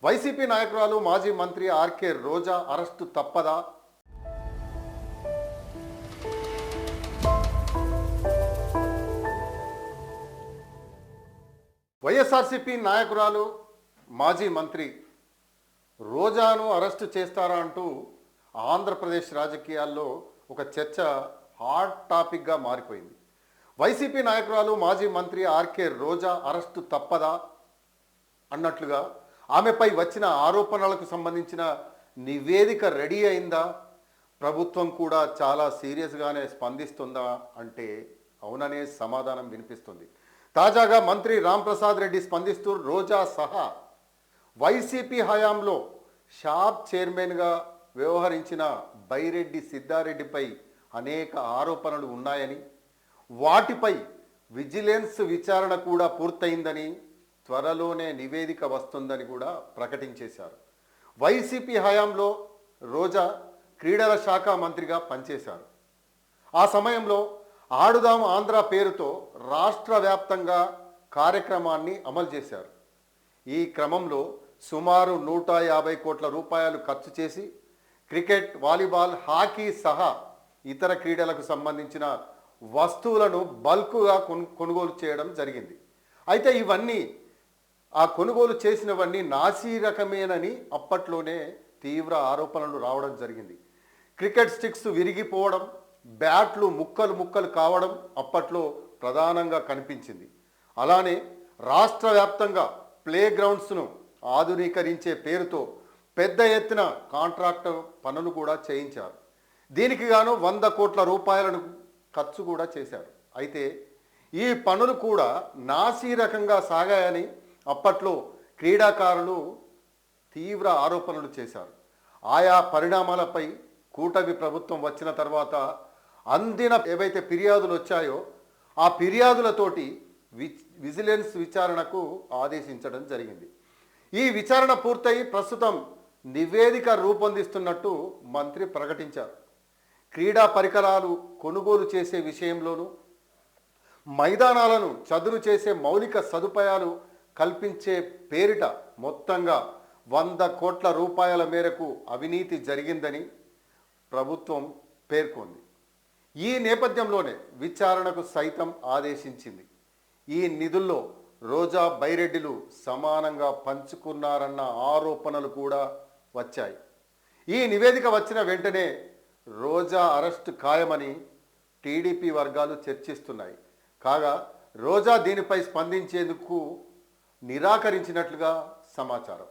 YCP నాయకురాలు మాజీ మంత్రి ఆర్కే రోజా అరెస్టు తప్పదా? వైఎస్ఆర్సీపీ నాయకురాలు మాజీ మంత్రి రోజాను అరెస్టు చేస్తారా అంటూ ఆంధ్రప్రదేశ్ రాజకీయాల్లో ఒక చర్చ హాట్ టాపిక్గా మారిపోయింది. వైసీపీ నాయకురాలు మాజీ మంత్రి ఆర్కే రోజా అరెస్టు తప్పదా అన్నట్లుగా ఆమెపై వచ్చిన ఆరోపణలకు సంబంధించిన నివేదిక రెడీ అయిందా, ప్రభుత్వం కూడా చాలా సీరియస్గానే స్పందిస్తుందా అంటే అవుననే సమాధానం వినిపిస్తుంది. తాజాగా మంత్రి రాంప్రసాద్ రెడ్డి స్పందిస్తూ రోజా సహా వైసీపీ హయాంలో షాప్ చైర్మన్గా వ్యవహరించిన బైరెడ్డి సిద్ధారెడ్డిపై అనేక ఆరోపణలు ఉన్నాయని, వాటిపై విజిలెన్స్ విచారణ కూడా పూర్తయిందని, త్వరలోనే నివేదిక వస్తుందని కూడా ప్రకటించేశారు. వైసీపీ హయాంలో రోజా క్రీడల శాఖ మంత్రిగా పనిచేశారు. ఆ సమయంలో ఆడుదాం ఆంధ్ర పేరుతో రాష్ట్ర వ్యాప్తంగా కార్యక్రమాన్ని అమలు చేశారు. ఈ క్రమంలో సుమారు 150 కోట్ల రూపాయలు ఖర్చు చేసి క్రికెట్, వాలీబాల్, హాకీ సహా ఇతర క్రీడలకు సంబంధించిన వస్తువులను బల్క్గా కొనుగోలు చేయడం జరిగింది. అయితే ఇవన్నీ ఆ కొనుగోలు చేసినవన్నీ నాసీ రకమేనని అప్పట్లోనే తీవ్ర ఆరోపణలు రావడం జరిగింది. క్రికెట్ స్టిక్స్ విరిగిపోవడం, బ్యాట్లు ముక్కలు ముక్కలు కావడం అప్పట్లో ప్రధానంగా కనిపించింది. అలానే రాష్ట్ర వ్యాప్తంగా ప్లే గ్రౌండ్స్ను ఆధునీకరించే పేరుతో పెద్ద ఎత్తున కాంట్రాక్ట్ పనులు కూడా చేయించారు. దీనికి గాను 100 కోట్ల రూపాయలను ఖర్చు కూడా చేశారు. అయితే ఈ పనులు కూడా నాసీ రకంగా సాగాయని అప్పట్లో క్రీడాకారులు తీవ్ర ఆరోపణలు చేశారు. ఆయా పరిణామాలపై కూటమి ప్రభుత్వం వచ్చిన తర్వాత అందిన ఏవైతే ఫిర్యాదులు వచ్చాయో ఆ ఫిర్యాదులతోటి విజిలెన్స్ విచారణకు ఆదేశించడం జరిగింది. ఈ విచారణ పూర్తయి ప్రస్తుతం నివేదిక రూపొందిస్తున్నట్టు మంత్రి ప్రకటించారు. క్రీడా పరికరాలు కొనుగోలు చేసే విషయంలోనూ, మైదానాలను చదును చేసే మౌలిక సదుపాయాలు కల్పించే పేరిట మొత్తంగా 100 కోట్ల రూపాయల మేరకు అవినీతి జరిగిందని ప్రభుత్వం పేర్కొంది. ఈ నేపథ్యంలోనే విచారణకు సైతం ఆదేశించింది. ఈ నిధుల్లో రోజా, బైరెడ్డిలు సమానంగా పంచుకున్నారన్న ఆరోపణలు కూడా వచ్చాయి. ఈ నివేదిక వచ్చిన వెంటనే రోజా అరెస్టు ఖాయమని టీడీపీ వర్గాలు చర్చిస్తున్నాయి. కాగా రోజా దీనిపై స్పందించేందుకు నిరాకరించినట్లుగా సమాచారం.